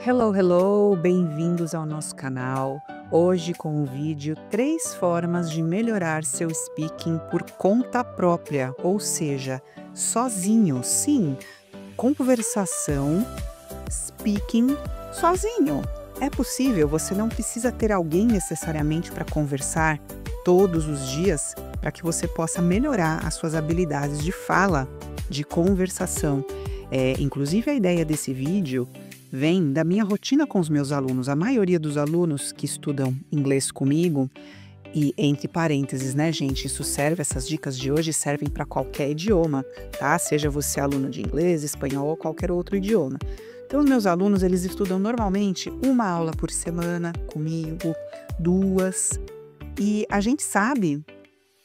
Hello, hello! Bem-vindos ao nosso canal. Hoje com o vídeo 3 formas de melhorar seu speaking por conta própria, ou seja, sozinho. Sim, conversação, speaking sozinho. É possível, você não precisa ter alguém necessariamente para conversar todos os dias para que você possa melhorar as suas habilidades de fala, de conversação. Inclusive a ideia desse vídeo vem da minha rotina com os meus alunos. A maioria dos alunos que estudam inglês comigo, e entre parênteses, né, gente, essas dicas de hoje servem para qualquer idioma, tá? Seja você aluno de inglês, espanhol ou qualquer outro idioma. Então, os meus alunos, eles estudam normalmente uma aula por semana comigo, 2, e a gente sabe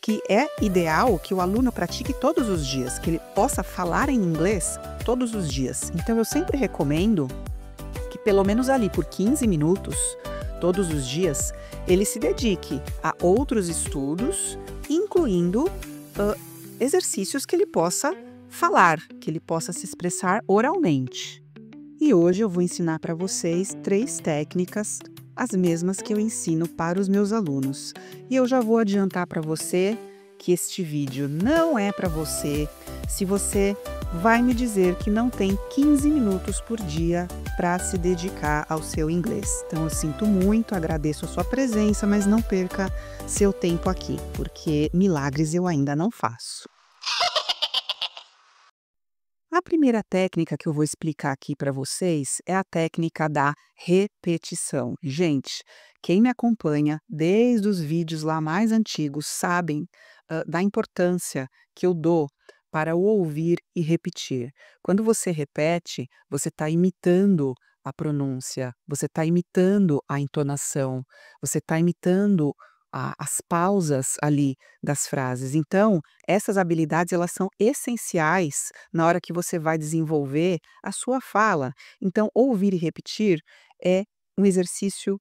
que é ideal que o aluno pratique todos os dias, que ele possa falar em inglês todos os dias. Então, eu sempre recomendo que pelo menos ali por 15 minutos, todos os dias, ele se dedique a outros estudos, incluindo exercícios que ele possa falar, que ele possa se expressar oralmente. E hoje eu vou ensinar para vocês 3 técnicas, as mesmas que eu ensino para os meus alunos. E eu já vou adiantar para você que este vídeo não é para você se você vai me dizer que não tem 15 minutos por dia para se dedicar ao seu inglês. Então eu sinto muito, agradeço a sua presença, mas não perca seu tempo aqui, porque milagres eu ainda não faço. A primeira técnica que eu vou explicar aqui para vocês é a técnica da repetição. Gente, quem me acompanha desde os vídeos lá mais antigos sabem da importância que eu dou para o ouvir e repetir. Quando você repete, você está imitando a pronúncia, você está imitando a entonação, você está imitando as pausas ali das frases. Então, essas habilidades elas são essenciais na hora que você vai desenvolver a sua fala. Então, ouvir e repetir é um exercício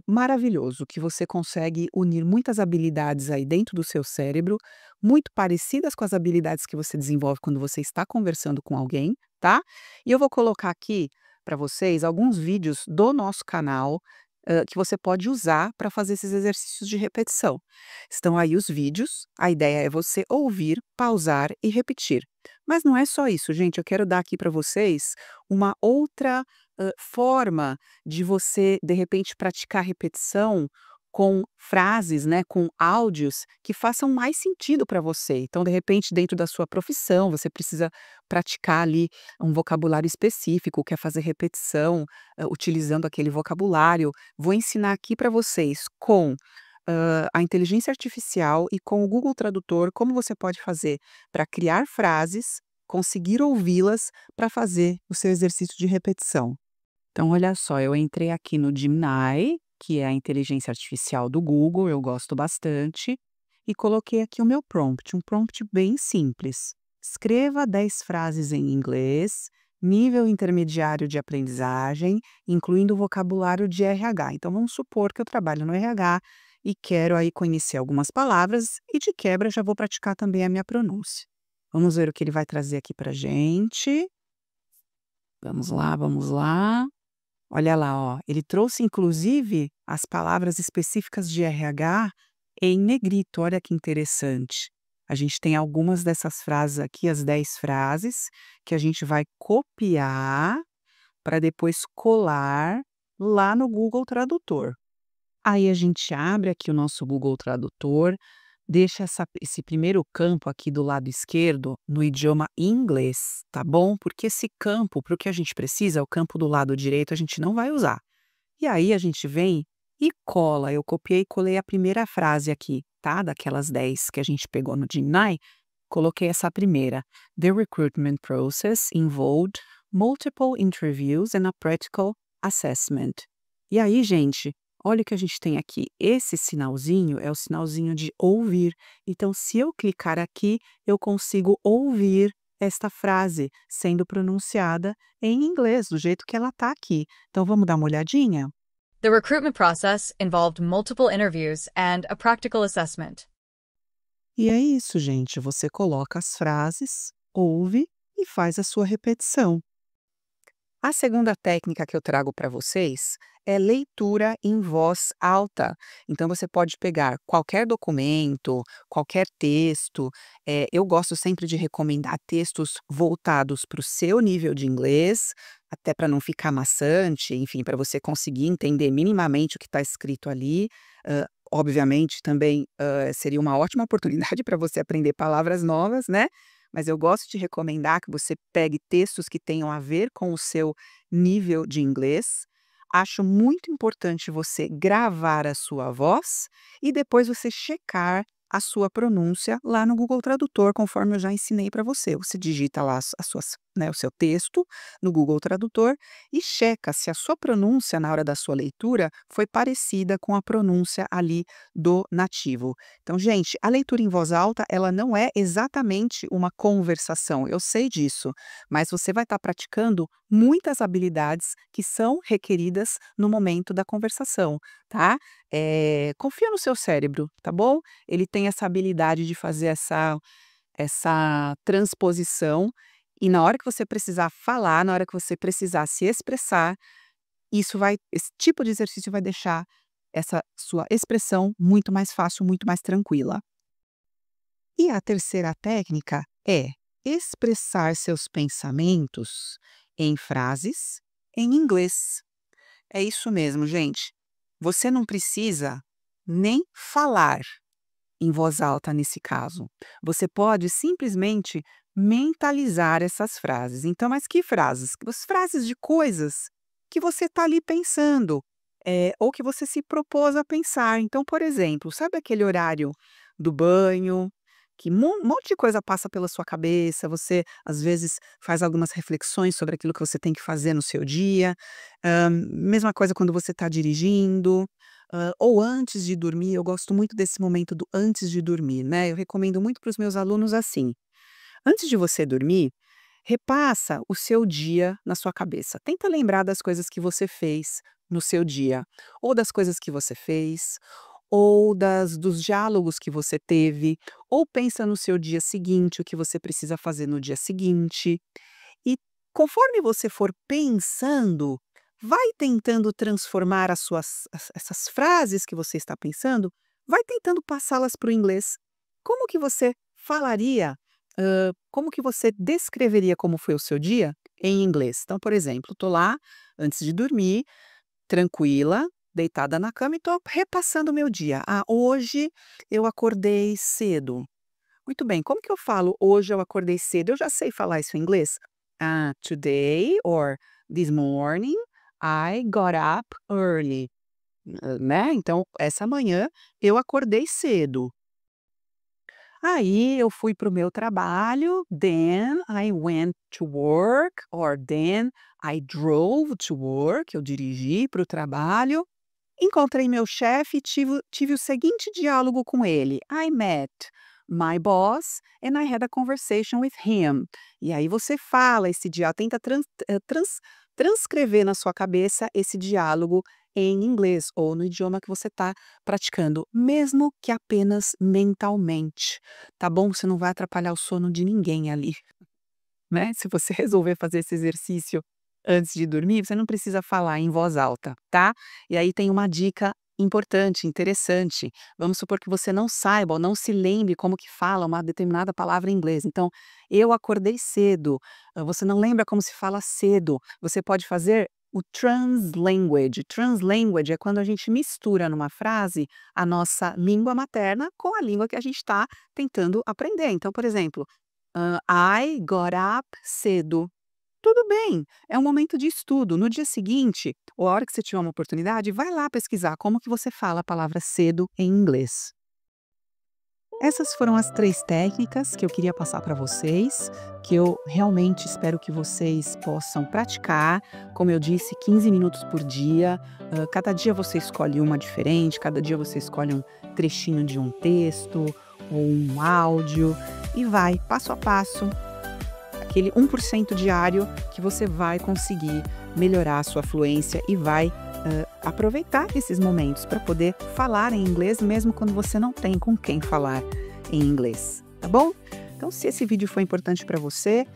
maravilhoso, que você consegue unir muitas habilidades aí dentro do seu cérebro, muito parecidas com as habilidades que você desenvolve quando você está conversando com alguém, tá? E eu vou colocar aqui para vocês alguns vídeos do nosso canal que você pode usar para fazer esses exercícios de repetição. Estão aí os vídeos, a ideia é você ouvir, pausar e repetir. Mas não é só isso, gente, eu quero dar aqui para vocês uma outra forma de você, de repente, praticar repetição com frases, né, com áudios que façam mais sentido para você. Então, de repente, dentro da sua profissão, você precisa praticar ali um vocabulário específico, quer fazer repetição, utilizando aquele vocabulário. Vou ensinar aqui para vocês com a inteligência artificial e com o Google Tradutor como você pode fazer para criar frases, conseguir ouvi-las para fazer o seu exercício de repetição. Então, olha só, eu entrei aqui no Gemini, que é a inteligência artificial do Google, eu gosto bastante, e coloquei aqui o meu prompt, um prompt bem simples. Escreva 10 frases em inglês, nível intermediário de aprendizagem, incluindo o vocabulário de RH. Então, vamos supor que eu trabalho no RH e quero aí conhecer algumas palavras e de quebra já vou praticar também a minha pronúncia. Vamos ver o que ele vai trazer aqui pra gente. Vamos lá, vamos lá. Olha lá, ó, ele trouxe inclusive as palavras específicas de RH em negrito, olha que interessante. A gente tem algumas dessas frases aqui, as 10 frases, que a gente vai copiar para depois colar lá no Google Tradutor. Aí a gente abre aqui o nosso Google Tradutor, deixa esse primeiro campo aqui do lado esquerdo no idioma inglês, tá bom? Porque esse campo, para o que a gente precisa, o campo do lado direito, a gente não vai usar. E aí a gente vem e cola. Eu copiei e colei a primeira frase aqui, tá? Daquelas 10 que a gente pegou no Gemini, coloquei essa primeira. The recruitment process involved multiple interviews and a practical assessment. E aí, gente, olha o que a gente tem aqui. Esse sinalzinho é o sinalzinho de ouvir. Então, se eu clicar aqui, eu consigo ouvir esta frase sendo pronunciada em inglês, do jeito que ela está aqui. Então, vamos dar uma olhadinha? The recruitment process involved multiple interviews and a practical assessment. E é isso, gente. Você coloca as frases, ouve e faz a sua repetição. A segunda técnica que eu trago para vocês é leitura em voz alta. Então, você pode pegar qualquer documento, qualquer texto. Eu gosto sempre de recomendar textos voltados para o seu nível de inglês, até para não ficar maçante, enfim, para você conseguir entender minimamente o que está escrito ali. Obviamente, também seria uma ótima oportunidade para você aprender palavras novas, né? Mas eu gosto de recomendar que você pegue textos que tenham a ver com o seu nível de inglês. Acho muito importante você gravar a sua voz e depois você checar a sua pronúncia lá no Google Tradutor, conforme eu já ensinei para você. Você digita lá o seu texto no Google Tradutor e checa se a sua pronúncia na hora da sua leitura foi parecida com a pronúncia ali do nativo. Então, gente, a leitura em voz alta, ela não é exatamente uma conversação, eu sei disso, mas você vai estar praticando muitas habilidades que são requeridas no momento da conversação, tá? Confia no seu cérebro, tá bom? Ele tem essa habilidade de fazer essa transposição e na hora que você precisar falar, na hora que você precisar se expressar, esse tipo de exercício vai deixar essa sua expressão muito mais fácil, muito mais tranquila. E a terceira técnica é expressar seus pensamentos em frases em inglês. É isso mesmo, gente. Você não precisa nem falar em voz alta nesse caso. Você pode simplesmente mentalizar essas frases. Então, mas que frases? As frases de coisas que você está ali pensando, ou que você se propôs a pensar. Então, por exemplo, sabe aquele horário do banho, que um monte de coisa passa pela sua cabeça, você às vezes faz algumas reflexões sobre aquilo que você tem que fazer no seu dia. Mesma coisa quando você está dirigindo. Ou antes de dormir, eu gosto muito desse momento do antes de dormir, né? Eu recomendo muito para os meus alunos assim. Antes de você dormir, repassa o seu dia na sua cabeça. Tenta lembrar das coisas que você fez no seu dia, ou das coisas que você fez, ou dos diálogos que você teve, ou pensa no seu dia seguinte, o que você precisa fazer no dia seguinte. E conforme você for pensando, vai tentando transformar essas frases que você está pensando, vai tentando passá-las para o inglês. Como que você falaria, como que você descreveria como foi o seu dia em inglês? Então, por exemplo, estou lá antes de dormir, tranquila, deitada na cama e estou repassando o meu dia. Hoje eu acordei cedo. Muito bem, como que eu falo hoje eu acordei cedo? Eu já sei falar isso em inglês. Today or this morning I got up early, né? Então, essa manhã eu acordei cedo. Aí eu fui para o meu trabalho, then I went to work, or then I drove to work, eu dirigi para o trabalho. Encontrei meu chefe e tive o seguinte diálogo com ele. I met my boss and I had a conversation with him. E aí você fala esse diálogo, tenta transcrever na sua cabeça esse diálogo em inglês ou no idioma que você está praticando, mesmo que apenas mentalmente, tá bom? Você não vai atrapalhar o sono de ninguém ali, né? Se você resolver fazer esse exercício antes de dormir, você não precisa falar em voz alta, tá? E aí tem uma dica importante, interessante. Vamos supor que você não saiba ou não se lembre como que fala uma determinada palavra em inglês. Então, eu acordei cedo. Você não lembra como se fala cedo. Você pode fazer o translanguage. Translanguage é quando a gente mistura numa frase a nossa língua materna com a língua que a gente está tentando aprender. Então, por exemplo, I got up cedo. Tudo bem, é um momento de estudo. No dia seguinte, ou a hora que você tiver uma oportunidade, vai lá pesquisar como que você fala a palavra cedo em inglês. Essas foram as 3 técnicas que eu queria passar para vocês, que eu realmente espero que vocês possam praticar. Como eu disse, 15 minutos por dia. Cada dia você escolhe uma diferente, cada dia você escolhe um trechinho de um texto ou um áudio e vai passo a passo. Aquele 1% diário que você vai conseguir melhorar a sua fluência e vai aproveitar esses momentos para poder falar em inglês, mesmo quando você não tem com quem falar em inglês, tá bom? Então, se esse vídeo foi importante para você,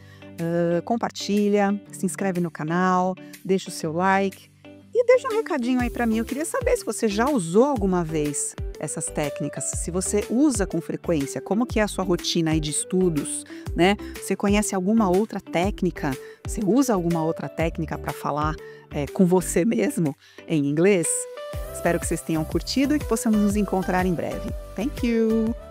compartilha, se inscreve no canal, deixa o seu like e deixa um recadinho aí para mim. Eu queria saber se você já usou alguma vez essas técnicas, se você usa com frequência, como que é a sua rotina aí de estudos, né? Você conhece alguma outra técnica? Você usa alguma outra técnica para falar com você mesmo em inglês? Espero que vocês tenham curtido e que possamos nos encontrar em breve. Thank you!